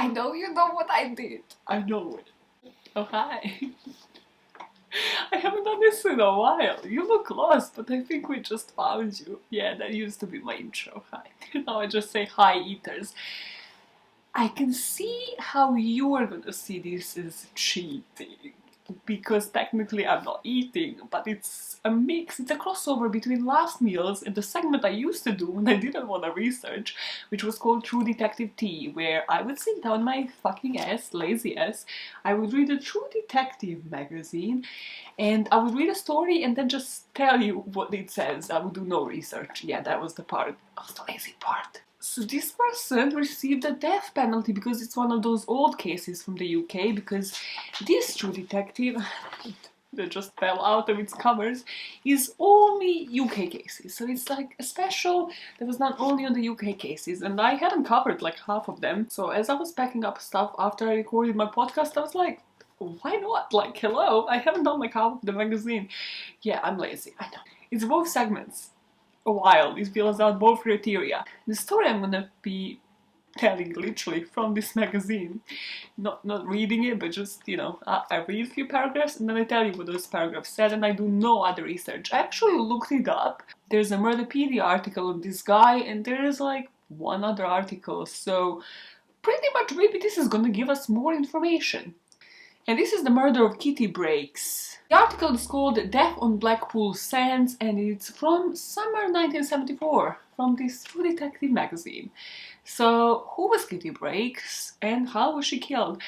I know you know what I did. I know it. Oh, hi. I haven't done this in a while. You look lost, but I think we just found you. Yeah, that used to be my intro. Hi. Now I just say hi, eaters. I can see how you are gonna see this as cheating. Because technically I'm not eating, but it's a mix, it's a crossover between last meals and the segment I used to do when I didn't want to research, which was called True Detective Tea, where I would sit down my fucking ass, lazy ass, I would read a True Detective magazine, and I would read a story and then just tell you what it says. I would do no research. Yeah, that was the lazy part. So this person received a death penalty because it's one of those old cases from the UK, because this True Detective that just fell out of its covers is only UK cases. So it's like a special that was not only on the UK cases, and I hadn't covered like half of them. So as I was packing up stuff after I recorded my podcast, I was like, why not? Like, hello, I haven't done like half of the magazine. Yeah, I'm lazy, I know. It's both segments. A while. It fills out both criteria. The story I'm gonna be telling literally from this magazine, not reading it, but just, you know, I read a few paragraphs and then I tell you what those paragraphs said, and I do no other research. I actually looked it up. There's a Murderpedia article on this guy, and there's like one other article, so pretty much maybe this is gonna give us more information. And this is the murder of Kitty Breaks. The article is called Death on Blackpool Sands, and it's from summer 1974, from this True Detective magazine. So, who was Kitty Breaks, and how was she killed?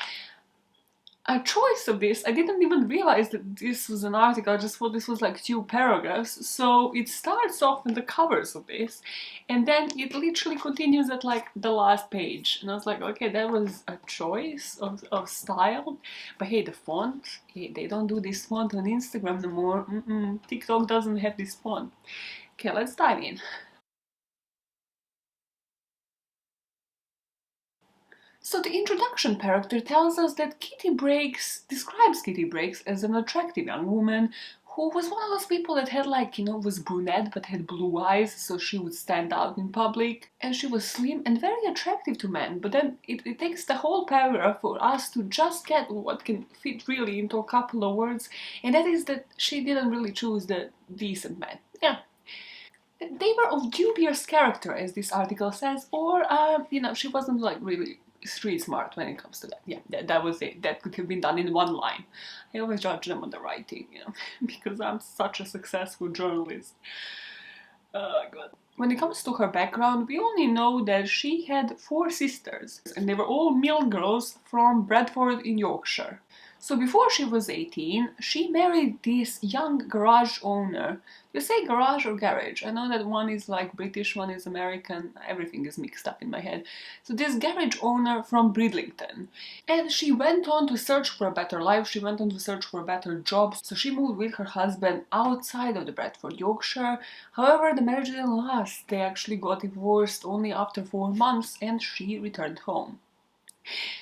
A choice of this, I didn't even realize that this was an article, I just thought this was like 2 paragraphs. So it starts off in the covers of this, and then it literally continues at like the last page. And I was like, okay, that was a choice of style. But hey, the font, hey, they don't do this font on Instagram no more. TikTok doesn't have this font. Okay, let's dive in. So the introduction character tells us that describes Kitty Breaks as an attractive young woman who was one of those people that had like, you know, was brunette but had blue eyes, so she would stand out in public. And she was slim and very attractive to men, but then it takes the whole paragraph for us to just get what can fit really into a couple of words, and that is that she didn't really choose the decent man. Yeah. They were of dubious character, as this article says, or, you know, she wasn't like really street smart when it comes to that. Yeah, that was it. That could have been done in one line. I always judge them on the writing, you know, because I'm such a successful journalist. God. When it comes to her background, we only know that she had 4 sisters, and they were all mill girls from Bradford in Yorkshire. So before she was 18, she married this young garage owner. You say garage or garage? I know that one is like British, one is American, everything is mixed up in my head. So this garage owner from Bridlington. And she went on to search for a better life, she went on to search for a better job. So she moved with her husband outside of the Bradford, Yorkshire. However, the marriage didn't last. They actually got divorced only after 4 months, and she returned home.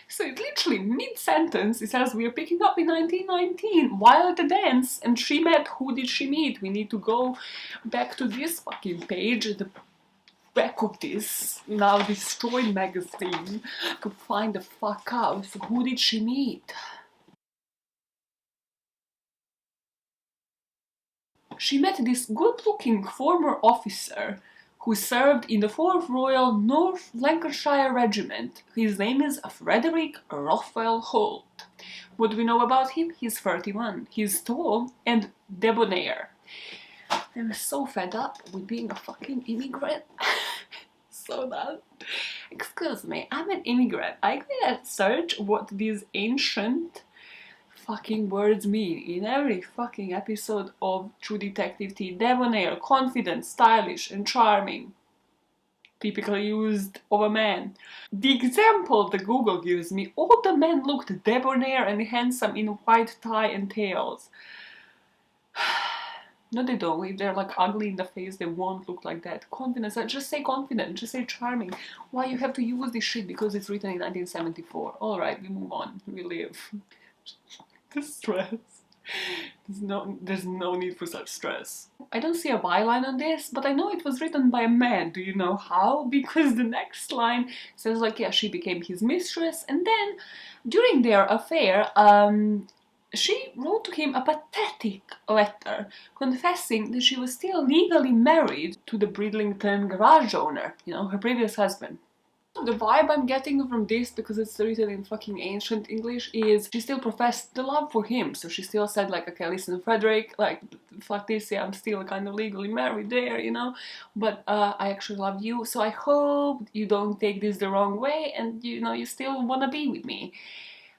So it's literally mid-sentence, it says we are picking up in 1919 while at the dance, and she met, who did she meet? We need to go back to this fucking page, the back of this now destroyed magazine, to find the fuck out. So who did she meet? She met this good-looking former officer who served in the 4th Royal North Lancashire Regiment. His name is Frederick Raphael Holt. What do we know about him? He's 31. He's tall and debonair. I'm so fed up with being a fucking immigrant. So done. Excuse me, I'm an immigrant. I can search what these ancient fucking words mean in every fucking episode of True Detective Tea. Debonair, confident, stylish, and charming. Typically used of a man. The example that Google gives me, all the men looked debonair and handsome in white tie and tails. No, they don't. If they're like ugly in the face, they won't look like that. Confidence, just say confident, just say charming. Why you have to use this shit because it's written in 1974? Alright, we move on. We live. The stress. There's no need for such stress. I don't see a byline on this, but I know it was written by a man. Do you know how? Because the next line says like, yeah, she became his mistress, and then during their affair, she wrote to him a pathetic letter confessing that she was still legally married to the Bridlington garage owner, you know, her previous husband. The vibe I'm getting from this, because it's written in fucking ancient English, is she still professed the love for him. So she still said like, okay, listen, Frederick, like, fuck this, yeah, I'm still kind of legally married there, you know, but I actually love you, so I hope you don't take this the wrong way and, you know, you still wanna be with me.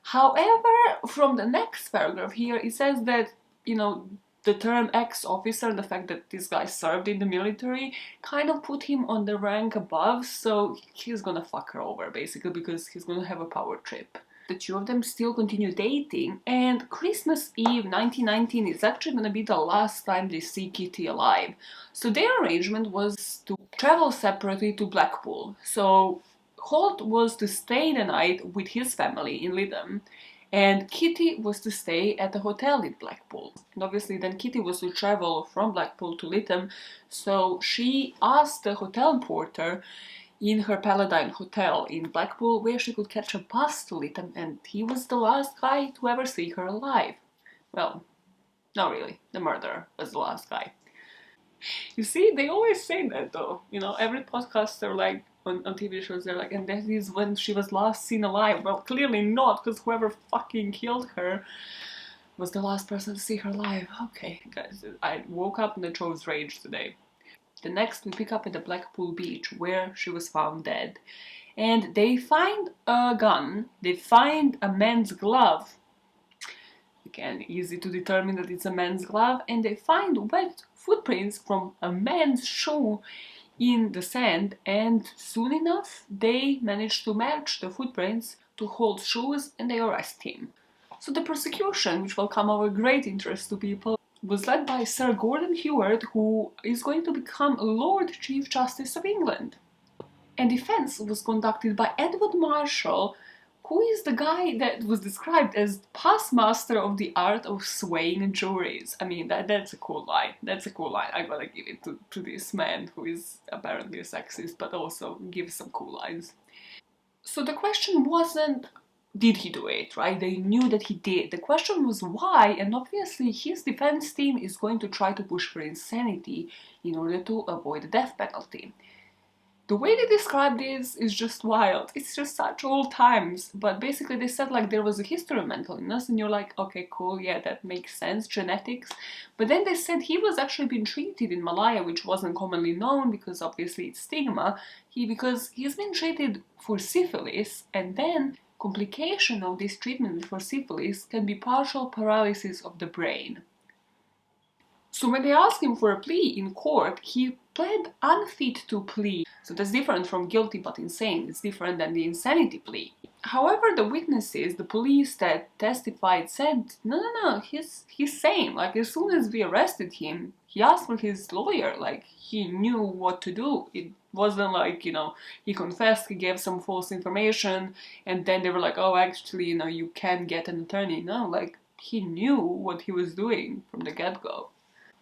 However, from the next paragraph here, it says that, you know, the term ex-officer, the fact that this guy served in the military, kind of put him on the rank above, so he's gonna fuck her over, basically, because he's gonna have a power trip. The two of them still continue dating, and Christmas Eve 1919 is actually gonna be the last time they see Kitty alive. So their arrangement was to travel separately to Blackpool. So Holt was to stay the night with his family in Lytham, and Kitty was to stay at a hotel in Blackpool. And obviously then Kitty was to travel from Blackpool to Lytham, so she asked the hotel porter in her Paladine Hotel in Blackpool where she could catch a bus to Lytham, and he was the last guy to ever see her alive. Well, not really. The murderer was the last guy. You see, they always say that though. You know, every podcast they're like, on TV shows, they're like, and that is when she was last seen alive. Well, clearly not, because whoever fucking killed her was the last person to see her alive. Okay, guys, I woke up and I chose rage today. The next, we pick up at the Blackpool beach, where she was found dead. And they find a gun, they find a man's glove. Again, easy to determine that it's a man's glove, and they find wet footprints from a man's shoe in the sand, and soon enough they manage to match the footprints to Holt's shoes and they arrest him. So the prosecution, which will come of great interest to people, was led by Sir Gordon Heward, who is going to become Lord Chief Justice of England. And defense was conducted by Edward Marshall, who is the guy that was described as past master of the art of swaying juries. I mean, that's a cool line. That's a cool line. I gotta give it to this man who is apparently a sexist, but also gives some cool lines. So the question wasn't, did he do it, right? They knew that he did. The question was why, and obviously his defense team is going to try to push for insanity in order to avoid the death penalty. The way they describe this is just wild. It's just such old times. But basically they said like there was a history of mental illness, and you're like, okay, cool, yeah, that makes sense, genetics. But then they said he was actually being treated in Malaya, which wasn't commonly known because obviously it's stigma, because he's been treated for syphilis, and then complication of this treatment for syphilis can be partial paralysis of the brain. So when they asked him for a plea in court, he pled unfit to plead. So that's different from guilty but insane. It's different than the insanity plea. However, the witnesses, the police that testified, said, no, he's sane. Like, as soon as we arrested him, he asked for his lawyer. Like, he knew what to do. It wasn't like, you know, he confessed, he gave some false information, and then they were like, oh, actually, you know, you can get an attorney. No, like, he knew what he was doing from the get-go.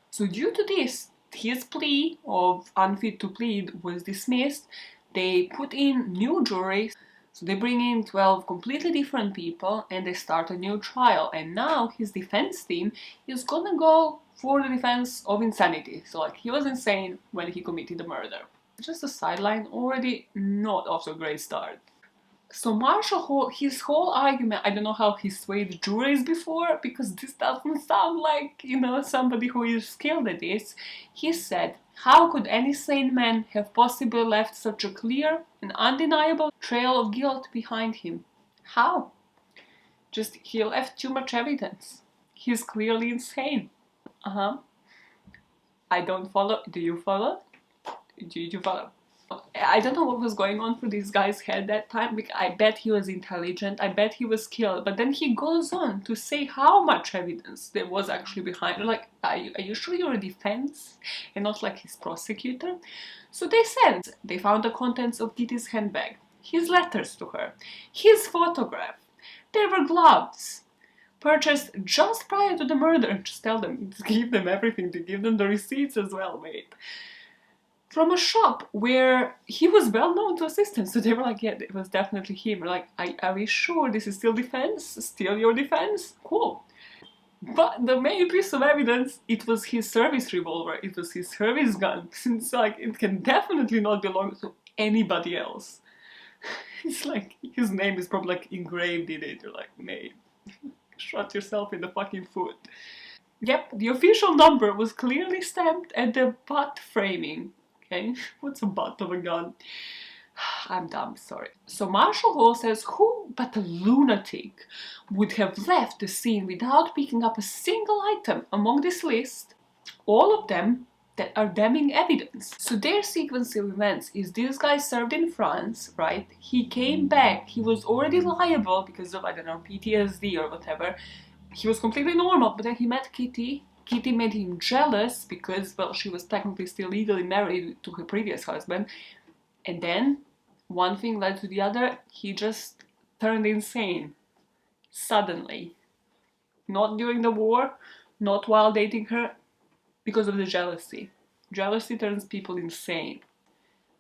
So due to this, his plea of unfit to plead was dismissed. They put in new juries, so they bring in 12 completely different people and they start a new trial. And now his defense team is gonna go for the defense of insanity. So like, he was insane when he committed the murder. Just a sideline, already not off to a great start. So Marshall, his whole argument, I don't know how he swayed juries before, because this doesn't sound like, you know, somebody who is skilled at this. He said, how could any sane man have possibly left such a clear and undeniable trail of guilt behind him? How? Just, he left too much evidence. He's clearly insane. I don't follow. Do you follow? Do you follow? I don't know what was going on through this guy's head that time. I bet he was intelligent, I bet he was skilled, but then he goes on to say how much evidence there was actually behind. Like, are you sure you're a defense and not like his prosecutor? So they said they found the contents of Kitty's handbag, his letters to her, his photograph, there were gloves, purchased just prior to the murder. Just tell them, just give them everything, to give them the receipts as well, mate. From a shop where he was well known to assistants. So they were like, yeah, it was definitely him. We're like, are we sure this is still defense? Still your defense? Cool. But the main piece of evidence, it was his service revolver, it was his service gun. It's like, it can definitely not belong to anybody else. It's like, his name is probably like engraved in it. You're like, mate, shot yourself in the fucking foot. Yep, the official number was clearly stamped at the butt framing. Okay, what's a butt of a gun? I'm dumb, sorry. So Marshall Hall says, who but a lunatic would have left the scene without picking up a single item among this list, all of them that are damning evidence. So their sequence of events is this guy served in France, right? He came back, he was already liable because of, I don't know, PTSD or whatever. He was completely normal, but then he met Kitty. Kitty made him jealous because, well, she was technically still legally married to her previous husband. And then, one thing led to the other, he just turned insane. Suddenly. Not during the war, not while dating her, because of the jealousy. Jealousy turns people insane.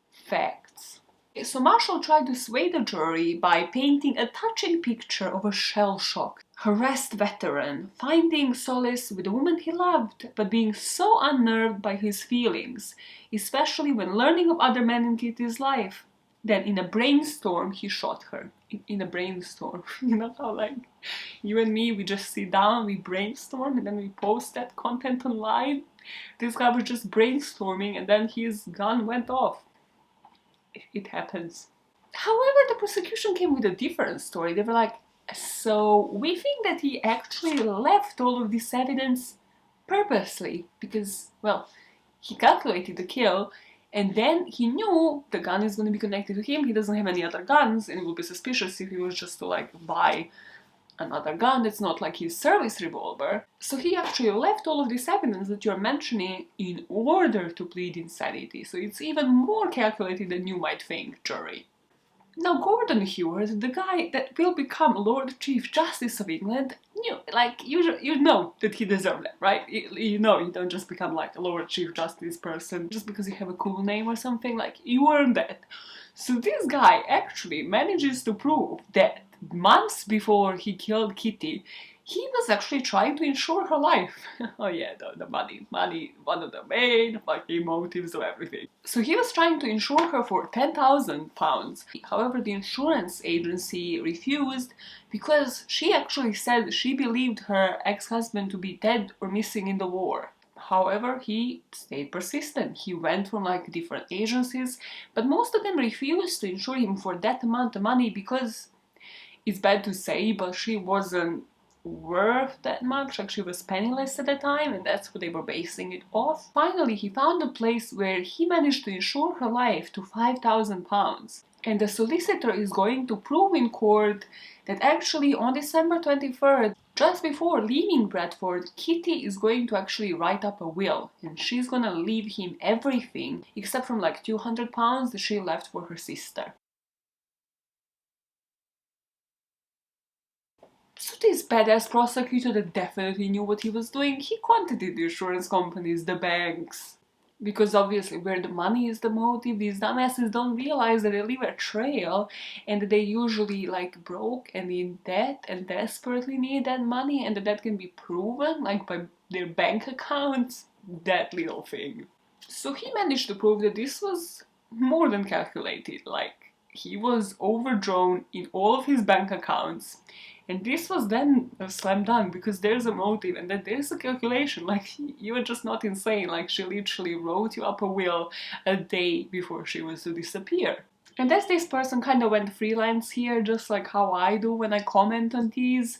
Facts. So Marshall tried to sway the jury by painting a touching picture of a shell-shocked, harassed veteran, finding solace with a woman he loved, but being so unnerved by his feelings, especially when learning of other men in Kitty's life. Then in a brainstorm, he shot her. In a brainstorm. You know how, like, you and me, we just sit down, we brainstorm, and then we post that content online? This guy was just brainstorming, and then his gun went off. It happens. However, the prosecution came with a different story. They were like, so we think that he actually left all of this evidence purposely because, well, he calculated the kill and then he knew the gun is going to be connected to him. He doesn't have any other guns and it would be suspicious if he was just to like buy another gun that's not like his service revolver. So he actually left all of this evidence that you're mentioning in order to plead insanity. So it's even more calculated than you might think, jury. Now Gordon Heward, the guy that will become Lord Chief Justice of England, you know that he deserved that, right? You know you don't just become like a Lord Chief Justice person just because you have a cool name or something, like you earned that. So this guy actually manages to prove that months before he killed Kitty, he was actually trying to insure her life. Oh yeah, the money, one of the main fucking motives of everything. So he was trying to insure her for £10,000. However, the insurance agency refused because she actually said she believed her ex-husband to be dead or missing in the war. However, he stayed persistent. He went from like different agencies, but most of them refused to insure him for that amount of money because it's bad to say, but she wasn't worth that much. Like she was penniless at the time, and that's what they were basing it off. Finally, he found a place where he managed to insure her life to £5,000. And the solicitor is going to prove in court that actually on December 23rd, just before leaving Bradford, Kitty is going to actually write up a will, and she's gonna leave him everything except from like £200 that she left for her sister. So this badass prosecutor that definitely knew what he was doing, he contacted the insurance companies, the banks. Because obviously where the money is the motive, these dumbasses don't realize that they leave a trail and that they usually like broke and in debt and desperately need that money and that can be proven like by their bank accounts, that little thing. So he managed to prove that this was more than calculated, like he was overdrawn in all of his bank accounts. And this was then a slam dunk because there's a motive and then there's a calculation. Like, you were just not insane. Like, she literally wrote you up a will a day before she was to disappear. And as this person kind of went freelance here, just like how I do when I comment on these,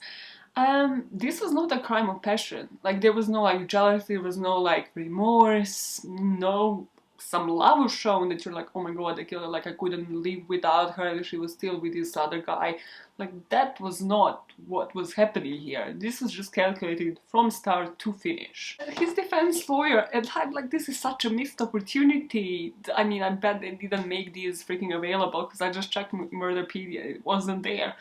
this was not a crime of passion. Like, there was no, like, jealousy, there was no, like, remorse, no some love was shown that you're like, oh my god, I killed her, like I couldn't live without her, she was still with this other guy. Like, that was not what was happening here. This was just calculated from start to finish. His defense lawyer, and I'm like, this is such a missed opportunity. I mean, I bet they didn't make these freaking available, because I just checked Murderpedia, it wasn't there.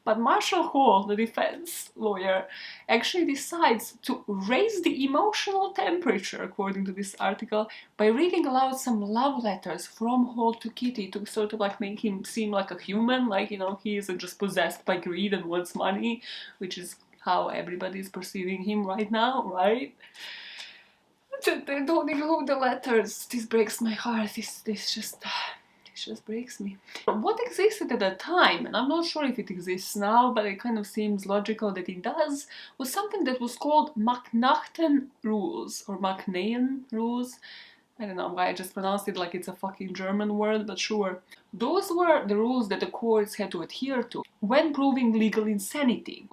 But Marshall Hall, the defense lawyer, actually decides to raise the emotional temperature, according to this article, by reading aloud some love letters from Hall to Kitty to sort of like make him seem like a human, like, you know, he isn't just possessed by greed and wants money, which is how everybody is perceiving him right now, right? They don't include the letters. This breaks my heart. This just breaks me. What existed at the time, and I'm not sure if it exists now, but it kind of seems logical that it does, was something that was called McNaughton rules, or McNaughton rules. I don't know why I just pronounced it like it's a fucking German word, but sure. Those were the rules that the courts had to adhere to when proving legal insanity.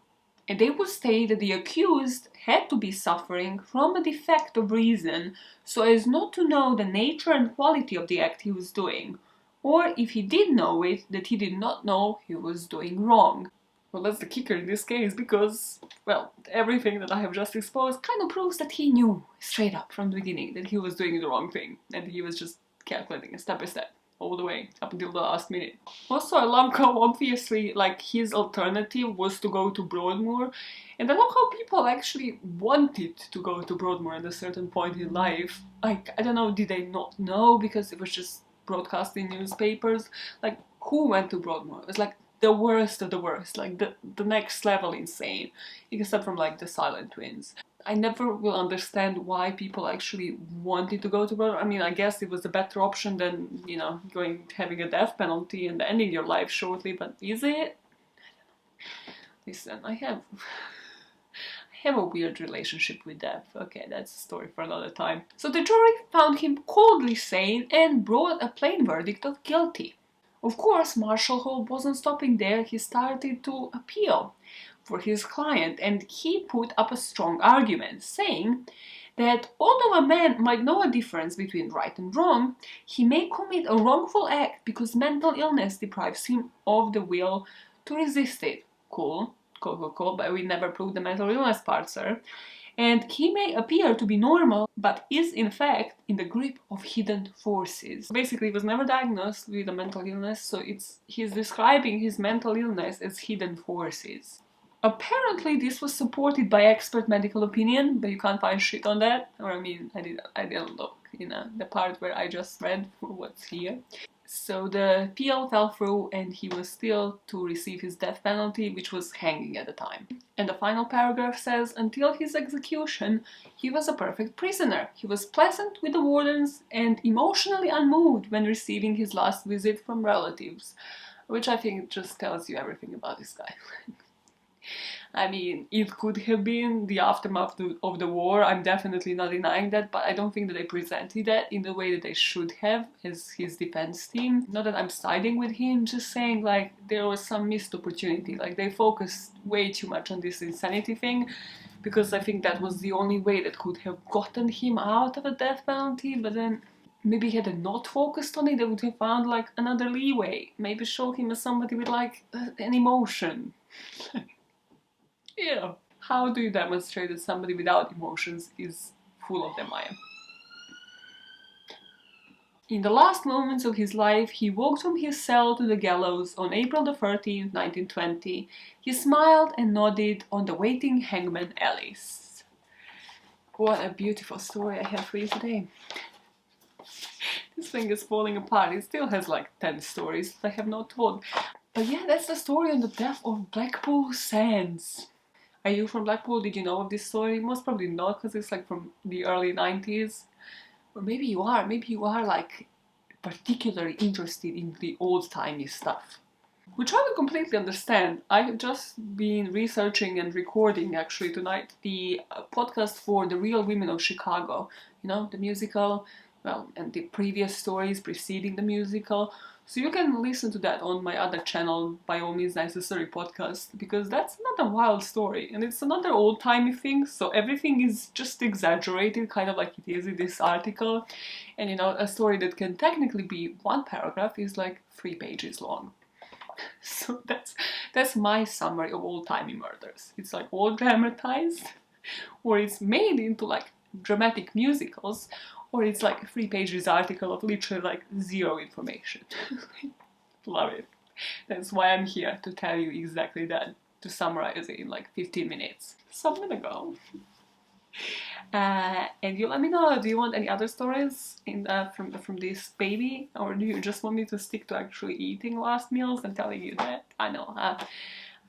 And they would state that the accused had to be suffering from a defect of reason so as not to know the nature and quality of the act he was doing, or if he did know it, that he did not know he was doing wrong. Well, that's the kicker in this case, because, well, everything that I have just exposed kind of proves that he knew straight up from the beginning that he was doing the wrong thing, and he was just calculating it step by step, all the way, up until the last minute. Also, I love how obviously, like, his alternative was to go to Broadmoor, and I love how people actually wanted to go to Broadmoor at a certain point in life. Like, I don't know, did they not know because it was just broadcast in newspapers? Like, who went to Broadmoor? It was like the worst of the worst, like the next level insane, except from like the Silent Twins. I never will understand why people actually wanted to go to Broadmoor. I mean, I guess it was a better option than, you know, having a death penalty and ending your life shortly, but is it? Listen, I have a weird relationship with death. Okay, that's a story for another time. So the jury found him coldly sane and brought a plain verdict of guilty. Of course, Marshall Hall wasn't stopping there. He started to appeal for his client, and he put up a strong argument, saying that although a man might know a difference between right and wrong, he may commit a wrongful act because mental illness deprives him of the will to resist it. Cool, but we never proved the mental illness part, sir. And he may appear to be normal, but is in fact in the grip of hidden forces. Basically, he was never diagnosed with a mental illness, so he's describing his mental illness as hidden forces. Apparently, this was supported by expert medical opinion, but you can't find shit on that. Or I mean, I didn't look, you know, the part where I just read what's here. So the appeal fell through and he was still to receive his death penalty, which was hanging at the time. And the final paragraph says, until his execution, he was a perfect prisoner. He was pleasant with the wardens and emotionally unmoved when receiving his last visit from relatives. Which I think just tells you everything about this guy. I mean, it could have been the aftermath of the war, I'm definitely not denying that, but I don't think that they presented that in the way that they should have as his defense team. Not that I'm siding with him, just saying like there was some missed opportunity, like they focused way too much on this insanity thing, because I think that was the only way that could have gotten him out of a death penalty, but then maybe had they not focused on it, they would have found like another leeway, maybe show him as somebody with like an emotion. Yeah. How do you demonstrate that somebody without emotions is full of them, Maja? In the last moments of his life, he walked from his cell to the gallows on April the 13th, 1920. He smiled and nodded on the waiting hangman Alice. What a beautiful story I have for you today. This thing is falling apart. It still has like 10 stories that I have not told. But yeah, that's the story on the death of Blackpool Sands. Are you from Blackpool? Did you know of this story? Most probably not, because it's like from the early 90s. Or maybe you are like particularly interested in the old-timey stuff. Which I would completely understand. I have just been researching and recording actually tonight the podcast for The Real Women of Chicago. You know, the musical, well, and the previous stories preceding the musical. So you can listen to that on my other channel, by all means necessary podcast, because that's another wild story, and it's another old-timey thing, so everything is just exaggerated, kind of like it is in this article. And you know, a story that can technically be one paragraph is like 3 pages long. So that's my summary of old-timey murders. It's like all dramatized, or it's made into like dramatic musicals, or it's like a 3 pages article of literally like zero information. Love it. That's why I'm here, to tell you exactly that, to summarize it in like 15 minutes. So I'm gonna go. And you let me know, do you want any other stories from this baby, or do you just want me to stick to actually eating last meals and telling you that? I know,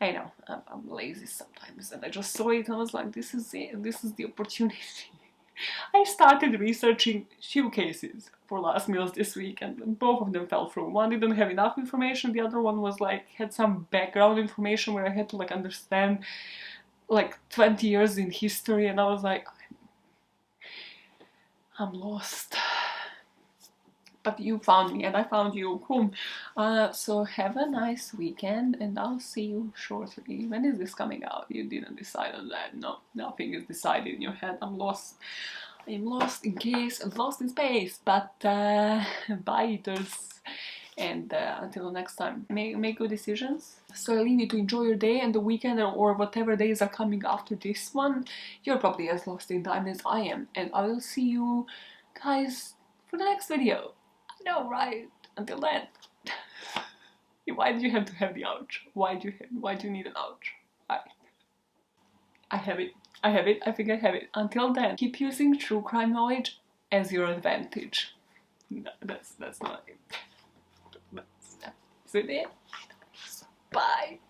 I'm lazy sometimes, and I just saw it and I was like, this is it, this is the opportunity. I started researching 2 cases for last meals this week, and both of them fell through. One didn't have enough information, the other one was like, had some background information where I had to like understand like 20 years in history, and I was like, I'm lost. But you found me and I found you. Cool. So have a nice weekend, and I'll see you shortly. When is this coming out? You didn't decide on that. No, nothing is decided in your head. I'm lost. I'm lost in case, I'm lost in space. But bye, eaters. And until next time, make good decisions. So I leave you to enjoy your day and the weekend, or whatever days are coming after this one. You're probably as lost in time as I am, and I will see you guys for the next video. I know, right? Until then. Why do you have to have the ouch? Why do you need an ouch? I have it. I have it. I think I have it. Until then, keep using true crime knowledge as your advantage. No, that's not it. That's it. Bye.